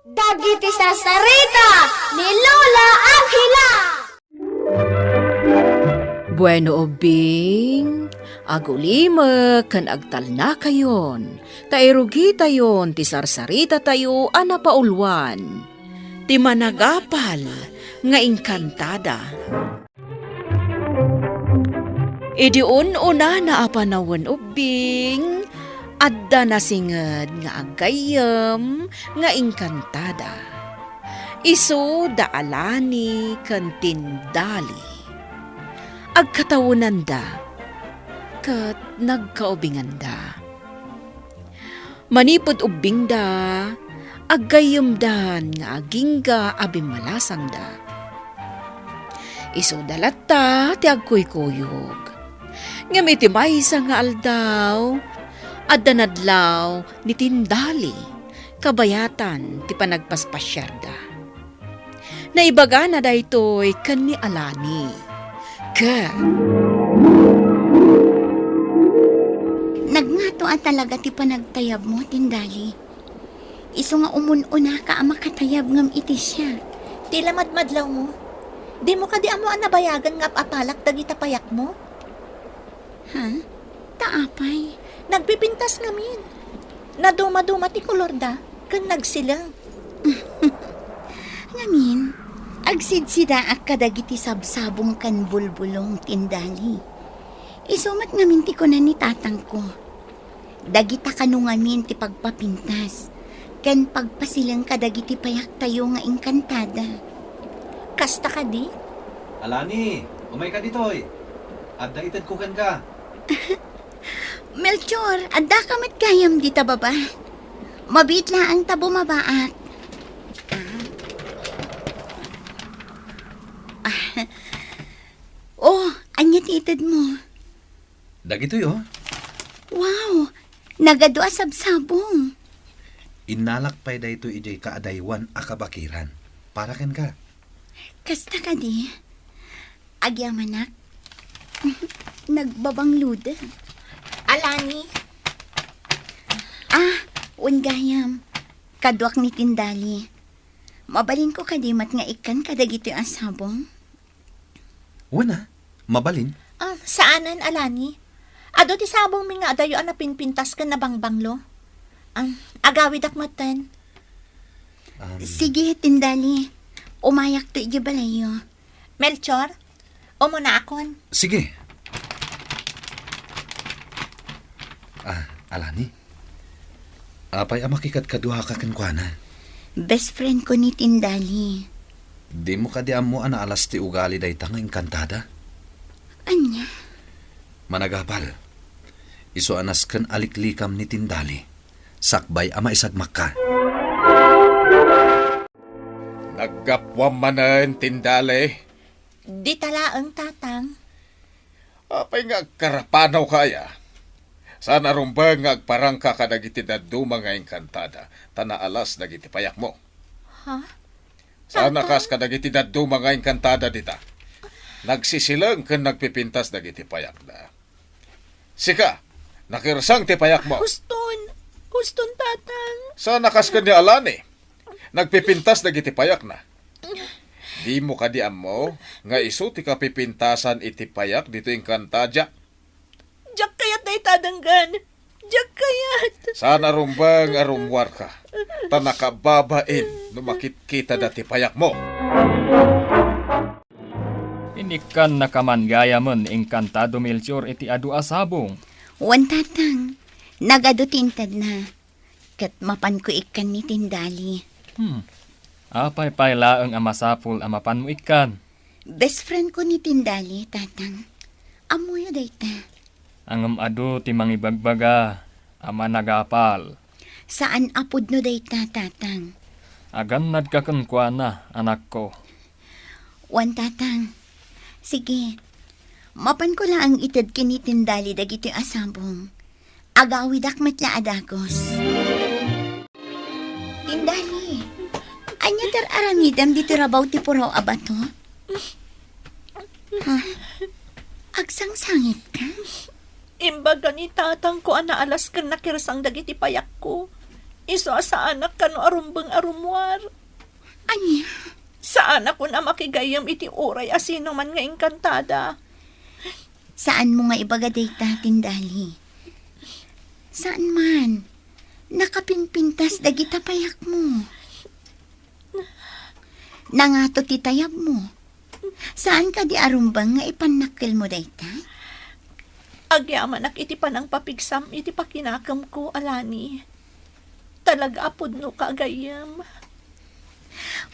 Dagiti sasarita ni Lola Angela. Bueno ubing, agulima kan agtalna kayon, tairugi tayon ti sarsarita tayo ana paulwan, ti managapal nga engkantada. Idiun una na apanawan ubing, adda nasinged nga agayem nga engkantada. Isu da alani kan tindali. Agkatawunan da, kat nagkaubingan da. Manipod ubing da, agayem dan nga agingga abimalasang da. Isu dalata ti agkuykuyog. Ngam iti maysa nga aldaw, adda nadlaw ni tindali, kabayatan ti panagpaspasyar da. Naibaga na daytoy kan ni alani. Nagnato talaga ti panagtayab mo, tindali. Isu nga umununa ka ang makatayab ngam iti siya. Ti lamadmadlaw mo. Di mo ka di amo ang nabayagan nga apalak dagita payak mo. Ha? Taapay. Nagpipintas ngamin. Naduma-duma ti kolor da, kang nagsilang. Ngamin, agsidsida ak kadagiti sabsabong kan bulbulong, tindali. Isumat ngamin ti ko na ni tatang ko. Dagita kanu ngamin ti pagpapintas. Kan pagpasilang kadagiti payak tayo nga engkantada. Kasta ka di? Alani, umay ka ditoy. Adda itad kukan ka. Melchor, adda ka mat gayam di tababa. Mabitla ang tabo mabaat. Oh, anya ti itad mo. Dagitoy oh. Wow, nagadua sabsabong. Inalak pa'y dayto ijay kaadaywan akabakiran. Para ken ka. Kasta ka di. Agyamanak. Nagbabang luda. Alani. Ungayam. Kadwak ni tindali. Mabalin ko kadimat nga ikan kadagito ang sabong. Wana, mabalin. Saanan, Alani? Ado ti sabong mi nga adayo ang napinpintas ka na bangbanglo. Agawid akmatan. Sige, tindali. Umayak to igibalayo. Melchor, umo na akon. Sige. Alani. Apay amakikat kaduha ka kenkwana. Best friend ko ni tindali. Di mo kadiam mo ana alas ti ugali dayta nga engkantada. Anya? Managapal. Isu anas ken aliklikam ni tindali. Sakbay ama isagmak ka. Naggapwam manen tindali. Di talaang tatang. Apay nga karapanaw kaya. Sana rumba nga agparang ka kadagiti daduma nga engkantada. Tana alas dagiti payak mo. Ha? Sana kas kadagiti daduma nga engkantada dita. Nagsisilang ken nagpipintas dagiti payak na. Sika, nakirsang ti payak mo. Huston tatang. Sana kas ken ni Alani. Nagpipintas dagiti payak na. Di mo kadiam mo nga isu ti kapipintasan iti payak dito engkantadya. Diyak kayat na itadanggan. Diyak kayat. Sana rumbang arumwar ka. Tanakababain no makitkita dati payak mo. Inikan nakaman gayamon engkantado Melchor iti adu asabong. Wan tatang. Nagadutintad na. Kat mapan ko ikan ni tindali. Apay paylaeng amasapul amapan mo ikan. Best friend ko ni tindali, tatang. Amuyo dayta. Angem adu ti mangibagbaga ama nagapal. Saan apod no dayta, tatang? Agan nadkakenkwana anak ko. Wan tatang. Sige. Mapan ko lang ang itad kinitindali dagito yung asabong. Agawidak matla adagos. Tindali. Anya tar aramidam dito rabaw ti puraw abato? Ha? Agsangsangit ka? Imbaga ni tatang ko ana alas kan nakirsang dagiti payak ko. Iso sa anak ka no arumbang arumwar. Anya, Saan ako na makigayam iti oray asino man nga engkantada. saan mo nga ibagaday ta, Tindali? Saan man? Nakapinpintas dagita payak mo. Nangato titayab mo. Saan ka di arumbang nga ipanakil mo dayta? Agyaman ak iti panang papigsam iti pakinakam ko, Alani. Talaga apod no kagayam.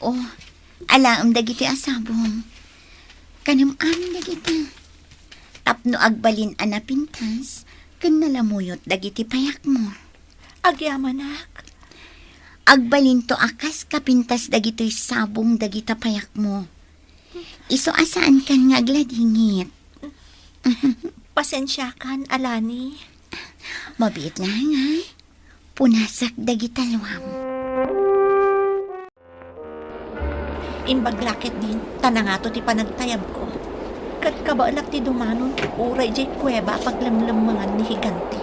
Oh, alaam dagiti asabong. Kanam-am dagita. Tapno agbalin anapintas, ken nalamuyot dagiti payak mo. Agyaman ak. Agbalin to akas kapintas dagito'y sabong dagita payak mo. Iso asaan kan nga agladingit. Pasensya kan, Alani. Mabiit na nga. Punasak dagita luwam. Imbaglakit din, tanangato ti panagtayab ko. Kat kabaalak ti dumanon, uray jay kuweba paglamlamangan ni Higante.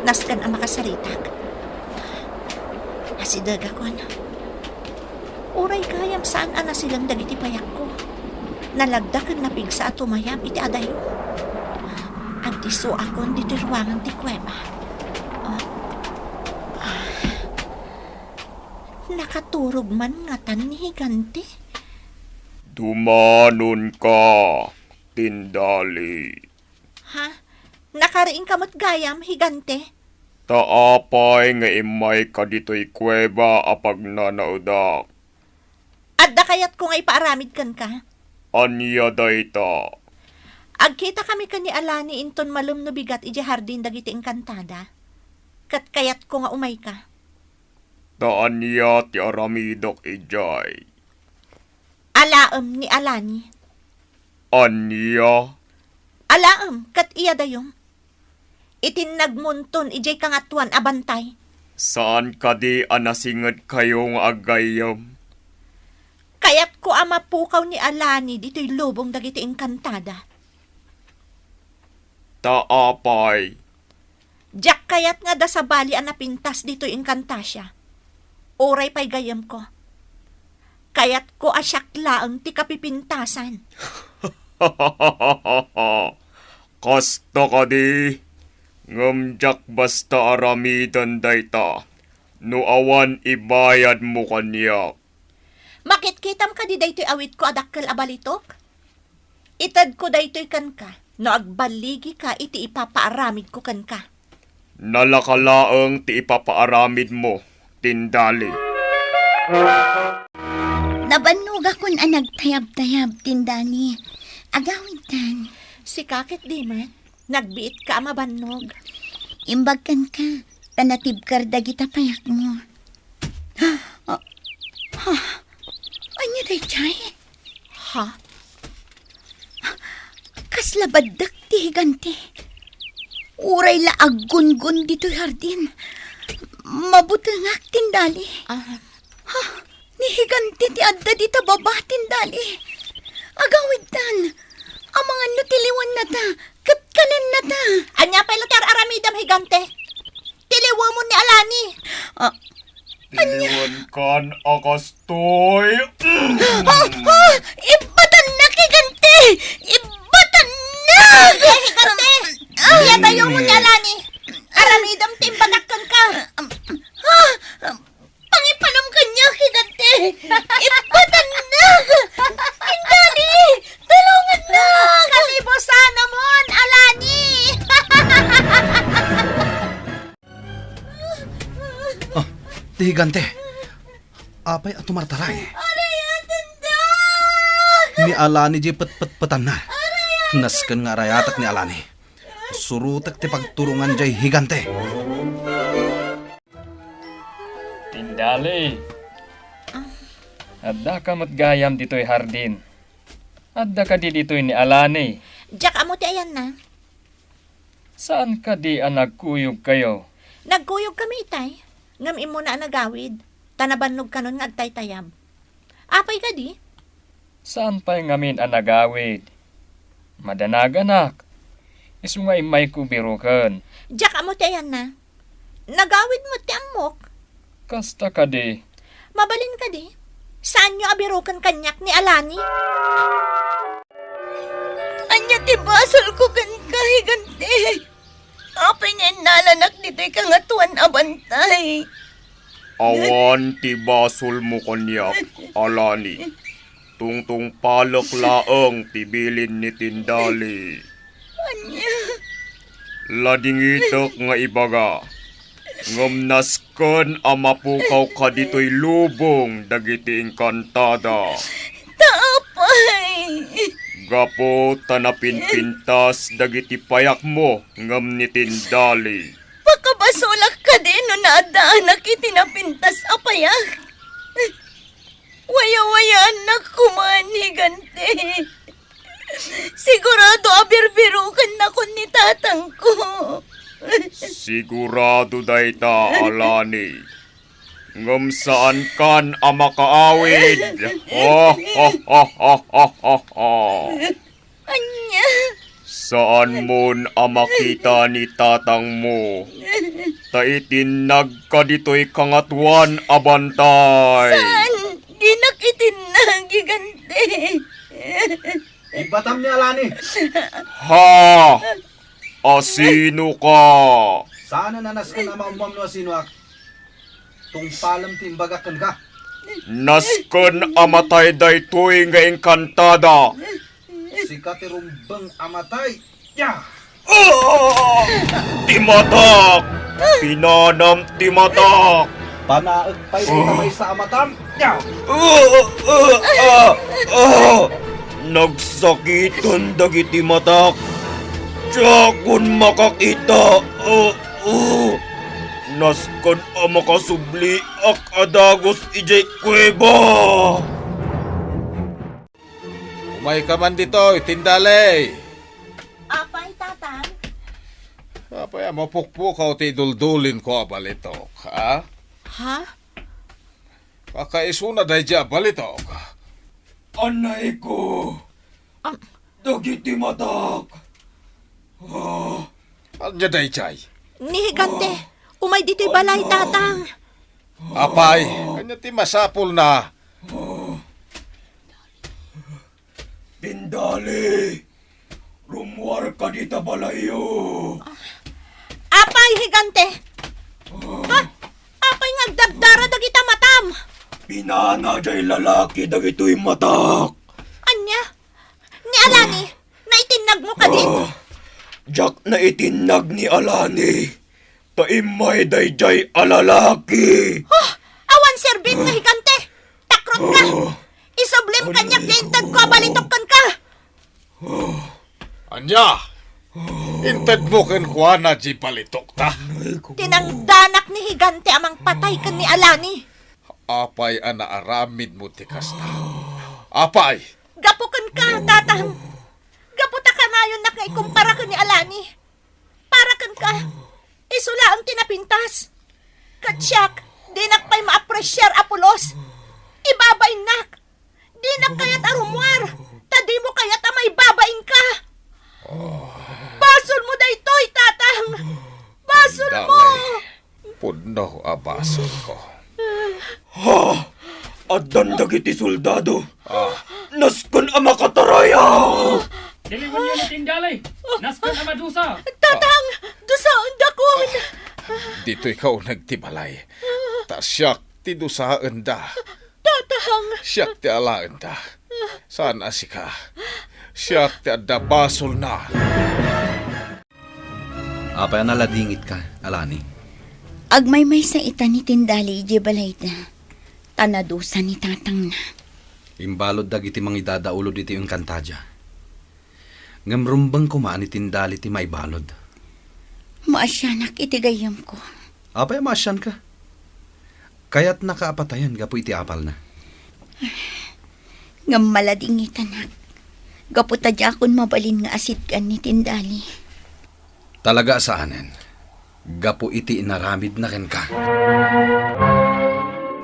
Naskan ang makasaritak. Asidaga ko na. Uray kayam saan ana silang dagiti payak ko. Nalagdakan na pigsa at tumayam iti adayo. Ang tiso akon dito ruangan ti kuweba. Nakaturog man nga tan ni Higante. Dumanon ka, Tindali. Ha? Nakariing kamot gayam, Higante? Taapay nga imay ka dito'y kuweba apag nanaudak. Adda kayat ko nga ipaaramid kan ka? Anya dayta. Agkita kami ka ni Alani inton malum no bigat iti hardin dagiti engkantada. Kat kayat ko nga umay ka. Taan niya ti aramidok ijay. Alaam ni Alani. Anya? Alaam, kat iya dayong. Itin nagmunton ijay kangatuan abantay. Saan ka di anasingad kayong agayam? Kayat ko ama pukaw ni Alani dito'y lubong dagiti engkantada. Taapay. Diyak kayat nga da sa bali anapintas dito'y engkantasya. Oray pa'y gayam ko. Kayat ko asyak laang ti kapipintasan. Kasta ka di. Ngamjak basta aramidan dayta. No awan ibayad mo kanya. Makit-kitam ka di daytoy awit ko adakkel abalitok? Itad ko daytoy kan ka. No agbaligi ka iti ipapaaramid ko kan ka. Nalakalaang ti ipapaaramid mo, Tindali. Nabanog akon ang nagtayab-tayab, Tindali. Agawid tan. Si kakit di man, nagbiit ka mabannog. Imbagkan ka. Tanatibkar dagita payak mo. Anya day chay? Ha? Kaslabadak ti Higante. Uray la aggun-gun dito hardin. Mabutangak, Tindali. Ni Higante ti adda dita baba, Tindali. Agawid tan. Ang mga nutiliwan na ta. Katkanan na ta. Anya pa ilotar aramidam, Higante. Tiliwa mo ni Alani. Tiliwan kan akastoy. Ibatan na, Higante! Ibatan na! Higante! Iya tayo mo ni Alani. Aramidam timbagakkan ka. Pangipanom kanya, Higante! Ibatan na! Tindali! Tulungan na! Kalibusan namon, Alani. Ti Higante. Apay at tumartaray. Ni Alani di pet-pet-petan na. Nasken nga rayatak ni Alani. Surutak ti pagturungan jay Higante. Tindali. Adda ka matgayam dito'y hardin. Adda ka di dito'y ni Alani. Diyak amo ti ayan na. Saan ka di nagkuyog kayo? Nagkuyog kami itay. Ngam imo na nagawid. Tanabannog ka nun nga agtay-tayab. Apay ka di? Saan pa'y ngamin nagawid? Madanaganak. Isu nga imay kubirukan. Diyak amo ti ayan na. Nagawid mo ti amok. Kasta ka di. Mabalin ka di. Saan nyo abirukan kanyak ni Alani? Anya ti basol ko kan kahigante. Apay nga nalanak dito'y kangatuan abantay. Awan ti basol mo kanyak, Alani. Tungtung palak laang tibilin ni Tindali. Anya. Ladingitak nga ibaga. Ngamnaskan amapukaw ka dito'y lubong dagiti engkantada. Taapay. Gapo tanapin pintas dagiti payak mo ngam ni Tindali. Pakabasolak ka din no naadaanak itinapintas apayak. Waya-wayaan na kumanigante. Sigurado abirbirukan na ko ni tatang ko. Sigurado dayta, Alani. Ngam saan kan amakaawid. Ha ha ha ha ha ha ha. Anya. Saan mon amakita ni tatang mo? Taitinag ka dito'y kangatuan abantay. Saan? Di nakitinag gigante. Ibatam ni Alani. Ha! Asino ka? Sana nanaskan ama umam no asinuak. Tungpalam timbagakan ka. Nasken amatay daytoy nga engkantada. Si katirumbang amatay. Ya! Timatak! Pinanam timatak! Panaag pa'y kamay sa amatam. Ya! Nagsakitan dagiti matak. Tiyakon makakita. Naskan makasubli ak adagos ijay kuweba. Umay ka man dito, Tindali. Apay, tatang. Apay, mapukpukaw ti duldulin ko abalitok, ha? Ha? Kakaisuna day dya abalitok. Anay ko. Dagiti matak. Anya day jay? Ni Higante, umay dito'y balay, tatang. Apay, kanya ti masapul na. Tindali. Rumuar ka dita balayo. Apay, Higante. Ha? Apay ngagdagdara dagita matam. Pinana jay lalaki dagito'y matak. Anya? Ni Alani, naitinag mo ka din. Jak na itinag ni Alani. Taimay dayjay alalaki. Oh, awan serbin nga Higante. Takrot ka. Isublim kanyak yaintag ko abalitokkan ka. Anya? Inted mo ken kuana di balitok ta. Tinangdanak ni Higante amang patay kan ni Alani. Apay ana aramid mo ti kasta. Apay, Gapukan ka, tatang. Gaputa ka mayon na nga ikumpara ka ni Alani. Para kan ka. Isula ang tinapintas. Katsyak, di nak pa'y maapresyar apulos. Ibabain nak. Di nak kayat arumwar. Tadi mo kayat amay babain ka. Basol mo daytoy, tatang. Basol mo. Puno abason ko. Addan dagiti soldado. Naskan ang makataraya. Diliwan niyo ni Tindali. Naskan na madusa. Tatang, dusaon dakon. Dito ikaw nagtibalay. Ta siyak ti dusaan da. Tatang. Siyak ti alaan da. Saan asika? Siyak ti adda basol na. Apay naladingit ka, Alani. Agmay-may sa ita ni Tindali, ije balayda. Tanadusa ni tatang na. Imbalod dagiti mangidadaulo diti yung kantadya. Ngamrumbang kumaan ni Tindali ti maibalod. Maasyanak itigayam ko. Apay masyan ka. Kaya't nakaapatayan gapo iti apal na. Ngam malading itanak. Gaputa akon mabalin nga asid kan ni Tindali. Talaga saanen. Gapo iti inaramid na ken ka.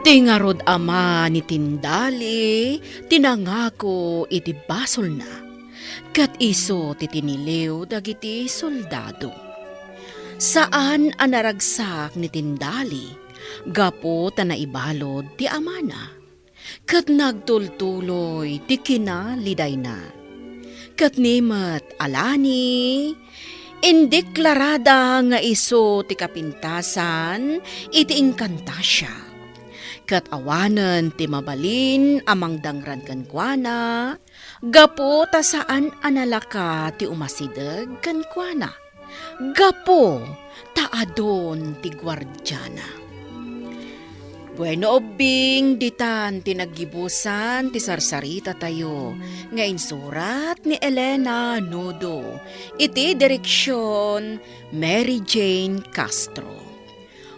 Tingarod ama ni Tindali, tinangako iti basol na. Kat iso ti tiniliw dagiti soldado. Saan ang naragsak ni Tindali, gapo ta naibalod ti amana. Kat nagtultuloy ti kinaliday na. Kat nimat alani, indeklarada nga iso ti kapintasan iti inkantasya. Kat awanen ti mabalin amang dangran kankwana, gapo ta saan analaka ti umasideg kankwana. Gapo ta adon ti gwardyana. Bueno obing ditan tinagibusan ti sarsarita tayo nga insurat ni Elena Nodo iti direksyon Mary Jane Castro.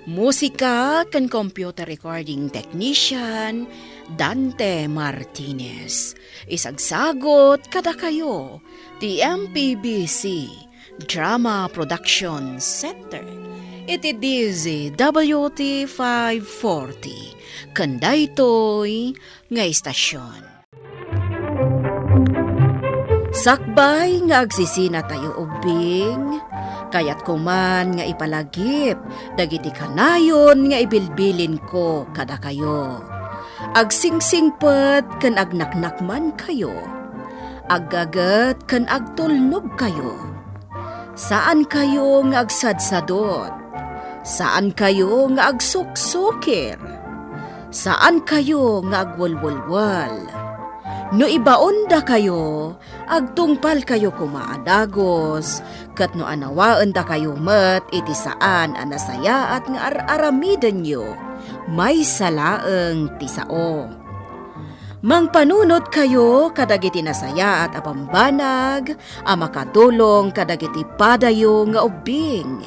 Musika kan computer recording technician Dante Martinez. Isagsagot kada kayo ti MPBC Drama Production Center. Iti DZWT 540, kandaytoy nga istasyon. Sakbay nga agsisina tayo ubing, kayat kuman nga ipalagip, dagiti kanayon nga ibilbilin ko kada kayo. Agsingsingpet kan agnaknakman kayo, aggagat kan agtulnog kayo. Saan kayo nga agsadsadot? Saan kayo nga agsuksukir? Saan kayo nga agwalwalwal? No ibaon da kayo, agtungpal kayo kumaadagos, kat no anawaan da kayo met iti saan anasaya at nga aramiden nyo, may salaeng tisao. Mangpanunot kayo kadagiti nasaya at apambanag, amakadulong kadagiti padayo nga ubing.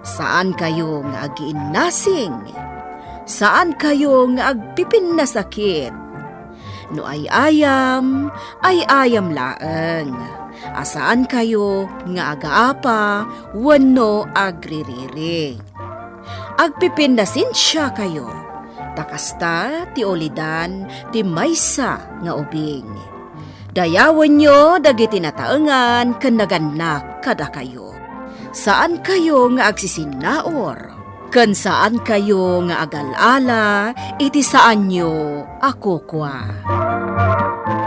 Saan kayo nga agiinnasing? Saan kayo nga agpipin na sakit? No ay ayam laeng. Asaan kayo nga agaapa, wano agririri. Agpipin na sinsya kayo. Takasta ti olidan ti maysa nga ubing. Dayawan nyo dagiti nataengan ken naganak kada kayo. Saan kayo nga agsisinaor? Ken saan kayo nga agalala iti saan nyo ako kwa.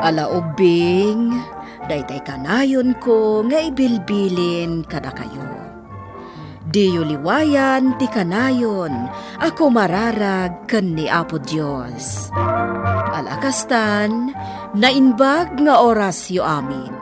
Ala ubing, daytay kanayon ko nga ibilbilin kada kayo. Diyo liwayan ti kanayon, ako mararag ken ni Apo Dios. Alakastan, nainbag nga orasyo amin.